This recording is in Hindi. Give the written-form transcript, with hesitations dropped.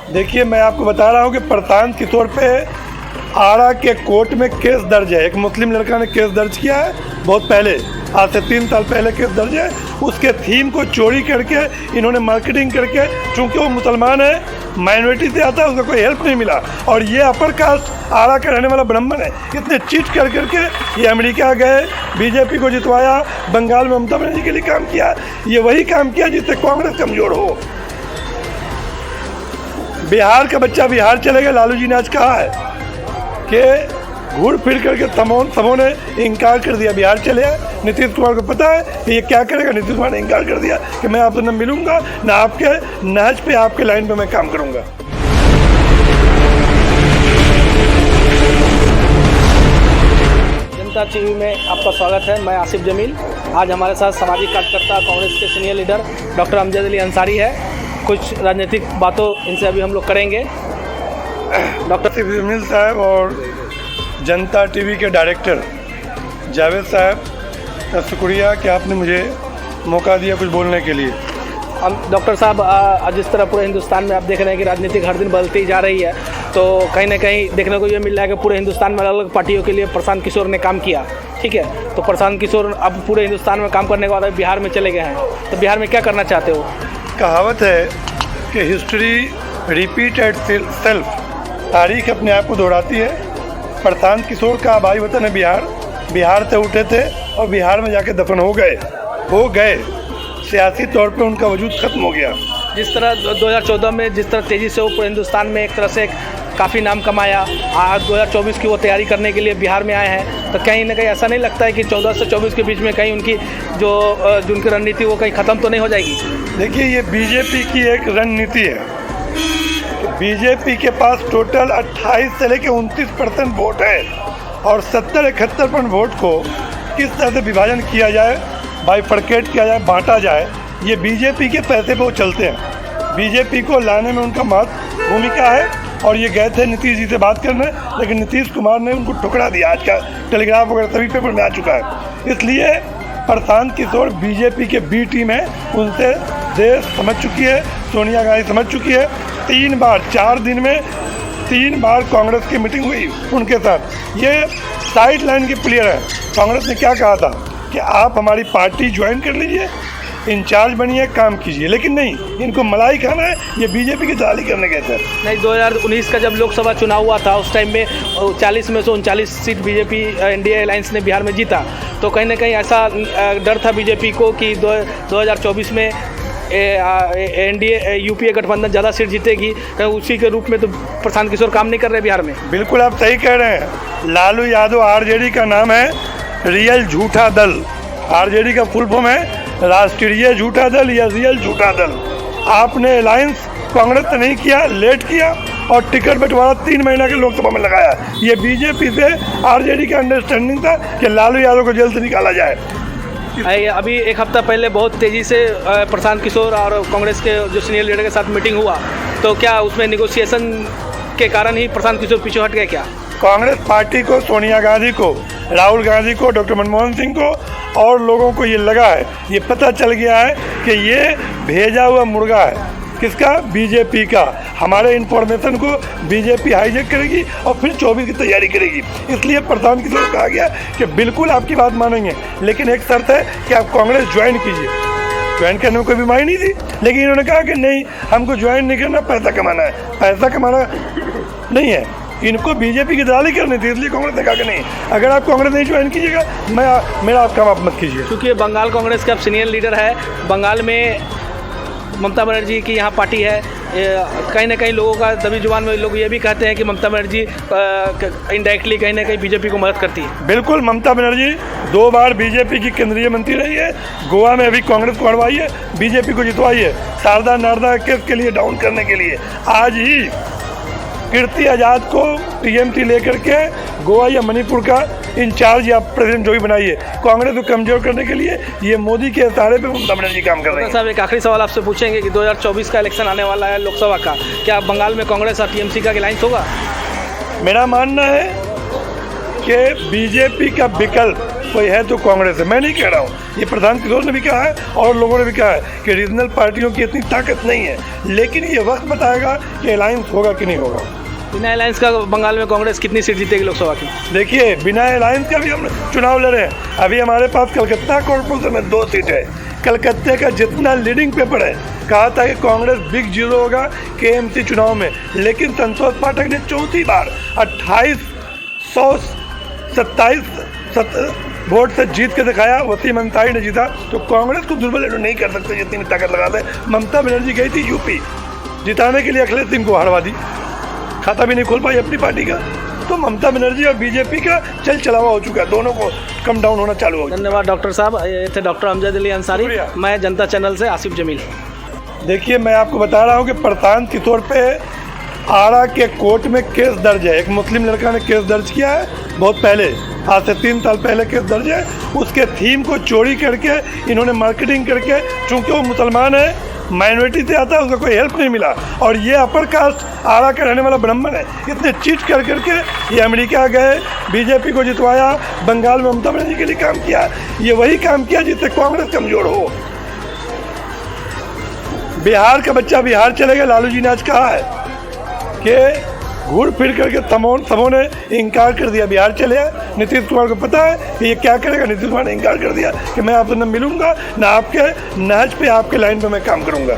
देखिए, मैं आपको बता रहा हूँ कि प्रशांत किशोर पे आरा के कोर्ट में केस दर्ज है। एक मुस्लिम लड़का ने केस दर्ज किया है बहुत पहले, आज से 3 साल पहले केस दर्ज है। उसके थीम को चोरी करके इन्होंने मार्केटिंग करके, चूँकि वो मुसलमान है, माइनॉरिटी से आता है, उसको कोई हेल्प नहीं मिला। और ये अपर कास्ट आरा का रहने वाला ब्राह्मण है। इतने चीट कर करके ये अमेरिका गए, बीजेपी को जितवाया, बंगाल में ममता बनर्जी के लिए काम किया। ये वही काम किया जिससे कांग्रेस कमज़ोर हो। बिहार का बच्चा बिहार चले गए। लालू जी ने आज कहा है कि घूर फिर करके सबों ने इनकार कर दिया, बिहार चले आए। नीतीश कुमार को पता है कि ये क्या करेगा। नीतीश कुमार ने इनकार कर दिया कि मैं आपसे न मिलूंगा, न आपके नहज पे, आपके लाइन पे मैं काम करूंगा। जनता टीवी में आपका स्वागत है। मैं आसिफ जमील। आज हमारे साथ सामाजिक कार्यकर्ता, कांग्रेस के senior leader doctor Amjad Ali Ansari है। कुछ राजनीतिक बातों इनसे अभी हम लोग करेंगे। डॉक्टर आसिफ जमील साहब और जनता टीवी के डायरेक्टर जावेद साहब का शुक्रिया कि आपने मुझे मौका दिया कुछ बोलने के लिए। डॉक्टर साहब, जिस तरह पूरे हिंदुस्तान में आप देख रहे हैं कि राजनीतिक हर दिन बदलती जा रही है, तो कहीं ना कहीं देखने को ये मिल रहा है कि पूरे हिंदुस्तान में अलग अलग पार्टियों के लिए प्रशांत किशोर ने काम किया। ठीक है, तो प्रशांत किशोर अब पूरे हिंदुस्तान में काम करने के बाद बिहार में चले गए हैं, तो बिहार में क्या करना चाहते हो? कहावत है कि हिस्ट्री रिपीट एट सेल्फ, तारीख अपने आप को दोहराती है। प्रशांत किशोर का भाई वतन है बिहार। बिहार से उठे थे और बिहार में जाके दफन हो गए। सियासी तौर पे उनका वजूद खत्म हो गया। जिस तरह 2014 में जिस तरह तेज़ी से वो पूरे हिंदुस्तान में एक तरह से काफ़ी नाम कमाया, आज 2024 की वो तैयारी करने के लिए बिहार में आए हैं, तो कहीं ना कहीं ऐसा नहीं लगता है कि 14 से 24 के बीच में कहीं उनकी जो उनकी रणनीति वो कहीं ख़त्म तो नहीं हो जाएगी? देखिए, ये बीजेपी की एक रणनीति है। तो बीजेपी के पास टोटल 28 से लेकर 29% वोट है और 70-71% वोट को किस तरह से विभाजन किया जाए, बाइफरकेट किया जाए, बांटा जाए, ये बीजेपी के पैसे पे वो चलते हैं। बीजेपी को लाने में उनका महत्व भूमिका है और ये गए थे नीतीश जी से बात करने, लेकिन नीतीश कुमार ने उनको ठुकरा दिया। आज का टेलीग्राफ वगैरह सभी पेपर में आ चुका है। इसलिए प्रशांत किशोर बीजेपी के बी टीम है, उनसे देश समझ चुकी है, सोनिया गांधी समझ चुकी है। 4 दिन में 3 बार कांग्रेस की मीटिंग हुई उनके साथ। ये साइड लाइन के प्लेयर है। कांग्रेस ने क्या कहा था कि आप हमारी पार्टी ज्वाइन कर लीजिए, इंचार्ज बनिए, काम कीजिए, लेकिन नहीं, इनको मलाई खाना है। ये बीजेपी की दलाली करने गए थे। नहीं, 2019 का जब लोकसभा चुनाव हुआ था, उस टाइम में 40 में से 39 सीट बीजेपी एनडीए अलायंस ने बिहार में जीता, तो कहीं ना कहीं ऐसा डर था बीजेपी को कि 2024 में एनडीए यूपीए गठबंधन ज़्यादा सीट जीतेगी, कहीं उसी के रूप में तो प्रशांत किशोर काम नहीं कर रहे बिहार में। बिल्कुल आप सही कह रहे हैं। लालू यादव, आरजेडी का नाम है रियल झूठा दल। आरजेडी का फुल फॉर्म है राष्ट्रीय झूठा दल या रियल झूठा दल। आपने अलायंस कांग्रेस से नहीं किया, लेट किया और टिकट बंटवारा 3 महीना के लोकसभा में लगाया। ये बीजेपी से आरजेडी का अंडरस्टैंडिंग था कि लालू यादव को जेल से निकाला जाए। अभी एक हफ्ता पहले बहुत तेज़ी से प्रशांत किशोर और कांग्रेस के जो सीनियर लीडर के साथ मीटिंग हुआ, तो क्या उसमें निगोशिएशन के कारण ही प्रशांत किशोर पीछे हट गए क्या? कांग्रेस पार्टी को, सोनिया गांधी को, राहुल गांधी को, डॉक्टर मनमोहन सिंह को और लोगों को ये लगा है, ये पता चल गया है कि ये भेजा हुआ मुर्गा है। किसका? बीजेपी का। हमारे इन्फॉर्मेशन को बीजेपी हाईजैक करेगी और फिर 24 की तैयारी करेगी। इसलिए प्रशांत किशोर को कहा गया कि बिल्कुल आपकी बात मानेंगे, लेकिन एक शर्त है कि आप कांग्रेस ज्वाइन कीजिए। ज्वाइन करने में कोई बीमारी नहीं थी, लेकिन इन्होंने कहा कि नहीं, हमको ज्वाइन नहीं करना, पैसा कमाना है। पैसा कमाना नहीं है, इनको बीजेपी की दलाली करनी थी, इसलिए कांग्रेस ने कहा कि नहीं, अगर आप कांग्रेस नहीं ज्वाइन कीजिएगा, मेरा आप काम आप मत कीजिए। क्योंकि बंगाल कांग्रेस के अब सीनियर लीडर है, बंगाल में ममता बनर्जी की यहाँ पार्टी है। कहीं ना कहीं लोगों का दबी जुबान में लोग ये भी कहते हैं कि ममता बनर्जी इनडायरेक्टली कहीं ना कहीं बीजेपी को मदद करती है। बिल्कुल, ममता बनर्जी 2 बार बीजेपी की केंद्रीय मंत्री रही है। गोवा में अभी कांग्रेस को हरवाई है, बीजेपी को जितवाई है, शारदा नारदा केस के लिए डाउन करने के लिए। आज ही कीर्ति आज़ाद को टीएमसी लेकर के गोवा या मणिपुर का इंचार्ज या प्रेसिडेंट जो भी बनाइए, कांग्रेस को कमजोर करने के लिए ये मोदी के इशारे पे ममता बनर्जी काम कर रहे हैं। साहब, एक आखिरी सवाल आपसे पूछेंगे कि 2024 का इलेक्शन आने वाला है लोकसभा का, क्या बंगाल में कांग्रेस और टीएमसी का अलायंस होगा? मेरा मानना है कि बीजेपी का विकल्प कोई है तो कांग्रेस है। मैं नहीं कह रहा हूँ, ये प्रधान किशोर ने भी कहा है और लोगों ने भी कहा है कि रीजनल पार्टियों की इतनी ताकत नहीं है, लेकिन ये वक्त बताएगा कि अलायंस होगा कि नहीं होगा। बिना अलायंस का बंगाल में कांग्रेस कितनी सीट जीतेगी लोकसभा की? देखिए, बिना अलायंस का भी हम चुनाव लड़े हैं। अभी हमारे पास कलकत्ता कॉर्पोरेशन में 2 सीट है। कलकत्ते का जितना लीडिंग पेपर है, कहा था कि कांग्रेस बिग जीरो होगा केएमसी चुनाव में, लेकिन संतोष पाठक ने चौथी बार 2827 वोट से जीत के दिखाया। वसीम अंसारी ने जीता। तो कांग्रेस को दुर्बल नहीं कर सकते जितनी ताकत लगा दे। ममता बनर्जी गई थी यूपी जिताने के लिए, अखिलेश सिंह को हरवा दी, खाता भी नहीं खोल पाई अपनी पार्टी का। तो ममता बनर्जी और बीजेपी का चल चलावा हो चुका है, दोनों को कम डाउन होना चालू हो गया। धन्यवाद डॉक्टर साहब। ये थे डॉक्टर अमजद अली अंसारी। मैं जनता चैनल से आसिफ जमील। देखिए, मैं आपको बता रहा हूँ कि प्रशांत किशोर पे आरा के कोर्ट में केस दर्ज है। एक मुस्लिम लड़का ने केस दर्ज किया है बहुत पहले, आज से 3 साल पहले केस दर्ज है। उसके थीम को चोरी करके इन्होंने मार्केटिंग करके, चूँकि वो मुसलमान है, माइनॉरिटी से आता है, उसका कोई हेल्प नहीं मिला। और ये अपर कास्ट आरा का रहने वाला ब्राह्मण है। इतने चीट कर करके ये अमेरिका गए, बीजेपी को जितवाया, बंगाल में ममता बनर्जी के लिए काम किया। ये वही काम किया जिससे कांग्रेस कमजोर हो। बिहार का बच्चा बिहार चले गए। लालू जी ने आज कहा है कि घूर फिर करके सबों ने इनकार कर दिया, बिहार चले आए। नीतीश कुमार को पता है कि ये क्या करेगा। नीतीश कुमार ने इनकार कर दिया कि मैं आपसे न मिलूंगा, न आपके नहज पे आपके लाइन पे मैं काम करूंगा।